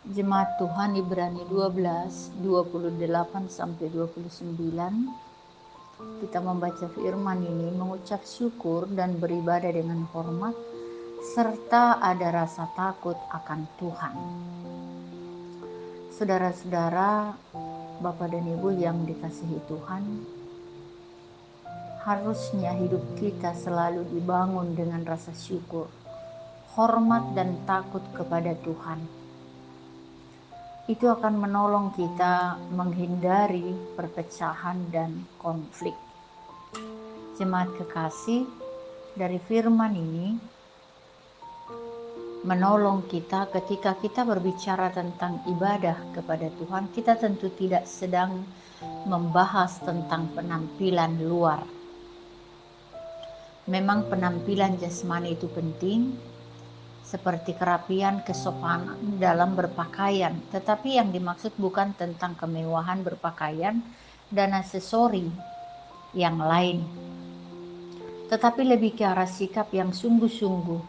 Jemaat Tuhan Ibrani 12, 28-29. Kita membaca firman ini, mengucap syukur dan beribadah dengan hormat, serta ada rasa takut akan Tuhan. Saudara-saudara, Bapak dan Ibu yang dikasihi Tuhan, harusnya hidup kita selalu dibangun dengan rasa syukur, hormat dan takut kepada Tuhan. Itu akan menolong kita menghindari perpecahan dan konflik. Jemaat kekasih, dari firman ini menolong kita ketika kita berbicara tentang ibadah kepada Tuhan. Kita tentu tidak sedang membahas tentang penampilan luar. Memang penampilan jasmani itu penting, seperti kerapian, kesopanan dalam berpakaian. Tetapi yang dimaksud bukan tentang kemewahan berpakaian dan aksesori yang lain, tetapi lebih ke arah sikap yang sungguh-sungguh.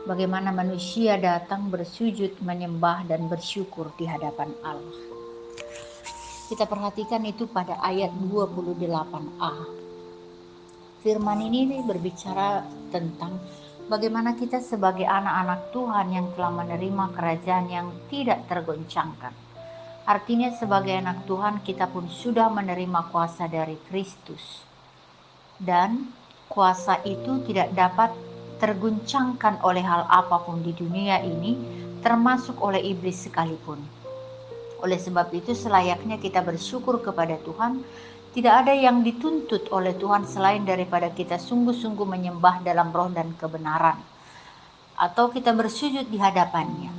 Bagaimana manusia datang bersujud, menyembah dan bersyukur di hadapan Allah. Kita perhatikan itu pada ayat 28a. Firman ini berbicara tentang bagaimana kita sebagai anak-anak Tuhan yang telah menerima kerajaan yang tidak tergoncangkan. Artinya sebagai anak Tuhan kita pun sudah menerima kuasa dari Kristus. Dan kuasa itu tidak dapat terguncangkan oleh hal apapun di dunia ini, termasuk oleh iblis sekalipun. Oleh sebab itu selayaknya kita bersyukur kepada Tuhan. Tidak ada yang dituntut oleh Tuhan selain daripada kita sungguh-sungguh menyembah dalam roh dan kebenaran, atau kita bersujud di hadapannya.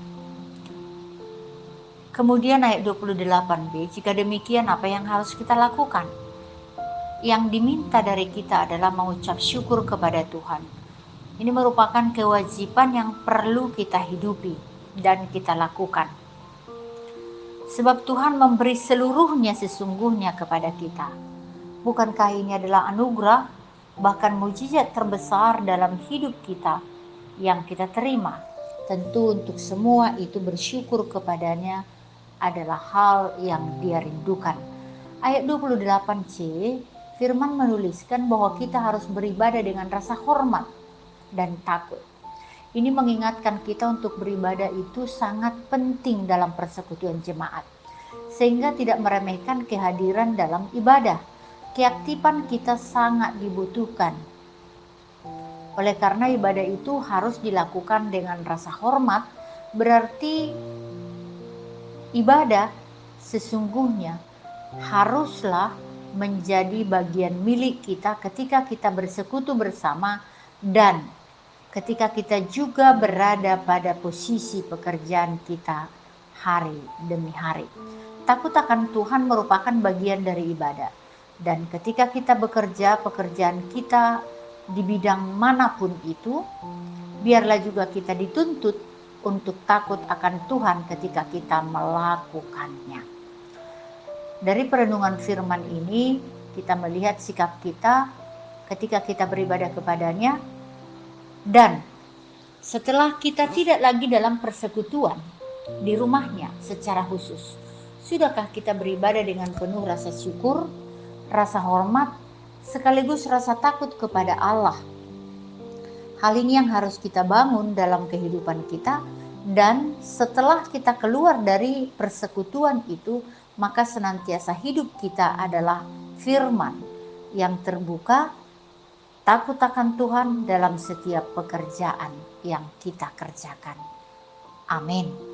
Kemudian ayat 28b, jika demikian apa yang harus kita lakukan? Yang diminta dari kita adalah mengucap syukur kepada Tuhan. Ini merupakan kewajiban yang perlu kita hidupi dan kita lakukan. Sebab Tuhan memberi seluruhnya sesungguhnya kepada kita. Bukankah ini adalah anugerah, bahkan mukjizat terbesar dalam hidup kita yang kita terima? Tentu untuk semua itu bersyukur kepadanya adalah hal yang Dia rindukan. Ayat 28c, firman menuliskan bahwa kita harus beribadah dengan rasa hormat dan takut. Ini mengingatkan kita untuk beribadah itu sangat penting dalam persekutuan jemaat, sehingga tidak meremehkan kehadiran dalam ibadah. Keaktifan kita sangat dibutuhkan. Oleh karena ibadah itu harus dilakukan dengan rasa hormat, berarti ibadah sesungguhnya haruslah menjadi bagian milik kita ketika kita bersekutu bersama dan ketika kita juga berada pada posisi pekerjaan kita hari demi hari. Takut akan Tuhan merupakan bagian dari ibadah. Dan ketika kita bekerja, pekerjaan kita di bidang manapun itu, biarlah juga kita dituntut untuk takut akan Tuhan ketika kita melakukannya. Dari perenungan firman ini, kita melihat sikap kita ketika kita beribadah kepadanya, dan setelah kita tidak lagi dalam persekutuan di rumahnya secara khusus, sudahkah kita beribadah dengan penuh rasa syukur, rasa hormat, sekaligus rasa takut kepada Allah? Hal ini yang harus kita bangun dalam kehidupan kita, dan setelah kita keluar dari persekutuan itu, maka senantiasa hidup kita adalah firman yang terbuka, takut akan Tuhan dalam setiap pekerjaan yang kita kerjakan. Amin.